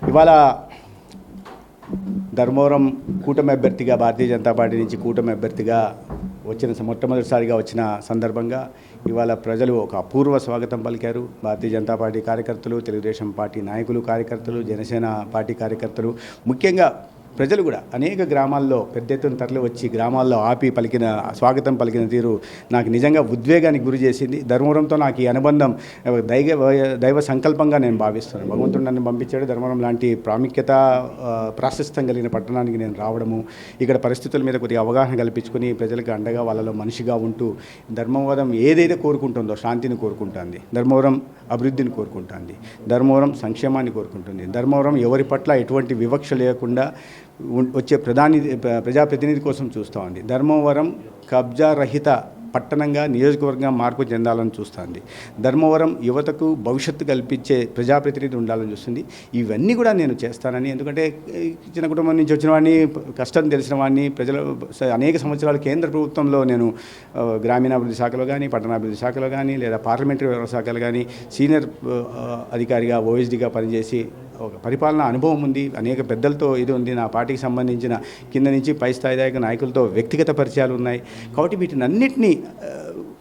ఇవాళ ధర్మవరం కూటమి అభ్యర్థిగా భారతీయ జనతా పార్టీ నుంచి కూటమి అభ్యర్థిగా మొట్టమొదటిసారిగా వచ్చిన సందర్భంగా ఇవాళ ప్రజలు ఒక అపూర్వ స్వాగతం పలికారు. భారతీయ జనతా పార్టీ కార్యకర్తలు, తెలుగుదేశం పార్టీ నాయకులు, కార్యకర్తలు, జనసేన పార్టీ కార్యకర్తలు, ముఖ్యంగా ప్రజలు కూడా అనేక గ్రామాల్లో పెద్ద ఎత్తున తరలి వచ్చి గ్రామాల్లో ఆపి స్వాగతం పలికిన తీరు నాకు నిజంగా ఉద్వేగానికి గురి చేసింది. ధర్మవరంతో నాకు ఈ అనుబంధం దైవ సంకల్పంగా నేను భావిస్తున్నాను. భగవంతుడు నన్ను పంపించాడు. ధర్మవరం లాంటి ప్రాశస్త్యం కలిగిన పట్టణానికి నేను రావడము, ఇక్కడ పరిస్థితుల మీద కొద్దిగా అవగాహన కల్పించుకొని ప్రజలకు అండగా వాళ్ళలో మనిషిగా ఉంటూ ధర్మవరం ఏదైతే కోరుకుంటుందో శాంతిని కోరుకుంటుంది, ధర్మవరం అభివృద్ధిని కోరుకుంటుంది, ధర్మవరం సంక్షేమాన్ని కోరుకుంటుంది, ధర్మవరం ఎవరి పట్ల ఎటువంటి వివక్ష లేకుండా వచ్చే ప్రజాప్రతినిధి కోసం చూస్తూ ఉంది. ధర్మవరం కబ్జా రహిత పట్టణంగా, నియోజకవర్గంగా మార్పు చెందాలని చూస్తుంది. ధర్మవరం యువతకు భవిష్యత్తు కల్పించే ప్రజాప్రతినిధి ఉండాలని చూస్తుంది. ఇవన్నీ కూడా నేను చేస్తానని, ఎందుకంటే చిన్న కుటుంబం నుంచి వచ్చిన వాడిని, కష్టం తెలిసిన వాడిని, ప్రజలు అనేక సంవత్సరాలు కేంద్ర ప్రభుత్వంలో నేను గ్రామీణాభివృద్ధి శాఖలో కానీ, పట్టణాభివృద్ధి శాఖలో కానీ, లేదా పార్లమెంటరీ వ్యవహార శాఖలో కానీ సీనియర్ అధికారిగా, ఓఎస్డీగా పనిచేసి ఒక పరిపాలన అనుభవం ఉంది. అనేక పెద్దలతో ఇది ఉంది. నా పార్టీకి సంబంధించిన కింద నుంచి పై స్థాయి దాకా నాయకులతో వ్యక్తిగత పరిచయాలు ఉన్నాయి. కాబట్టి వీటిని అన్నింటినీ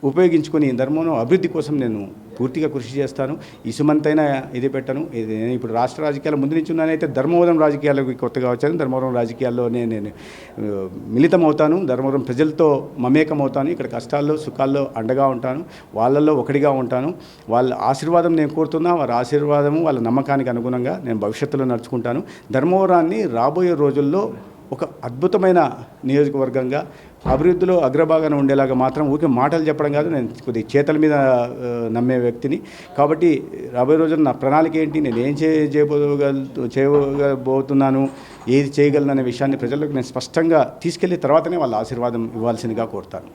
ఉపయోగించుకొని ధర్మవరం అభివృద్ధి కోసం నేను పూర్తిగా కృషి చేస్తాను. ఇసుమంతైనా ఇది పెట్టను. ఇది నేను ఇప్పుడు రాష్ట్ర రాజకీయాల ముందు నుంచి ఉన్నానైతే ధర్మవరం రాజకీయాలకు కొత్తగా వచ్చాను. ధర్మవరం రాజకీయాల్లోనే నేను మిళితమవుతాను. ధర్మవరం ప్రజలతో మమేకమవుతాను. ఇక్కడ కష్టాల్లో సుఖాల్లో అండగా ఉంటాను. వాళ్ళల్లో ఒకటిగా ఉంటాను. వాళ్ళ ఆశీర్వాదం నేను కోరుతున్నా. వారి ఆశీర్వాదము, వాళ్ళ నమ్మకానికి అనుగుణంగా నేను భవిష్యత్తులో నడుచుకుంటాను. ధర్మవరాన్ని రాబోయే రోజుల్లో ఒక అద్భుతమైన నియోజకవర్గంగా అభివృద్ధిలో అగ్రభాగాన ఉండేలాగా మాత్రం ఊరికే మాటలు చెప్పడం కాదు, నేను కొద్ది చేతల మీద నమ్మే వ్యక్తిని. కాబట్టి రాబోయే రోజున నా ప్రణాళిక ఏంటి, నేను ఏం చేయబోతున్నాను, ఏది చేయగలను అనే విషయాన్ని ప్రజలకు నేను స్పష్టంగా తీసుకెళ్ళిన తర్వాతనే వాళ్ళ ఆశీర్వాదం ఇవ్వాల్సిందిగా కోరుతాను.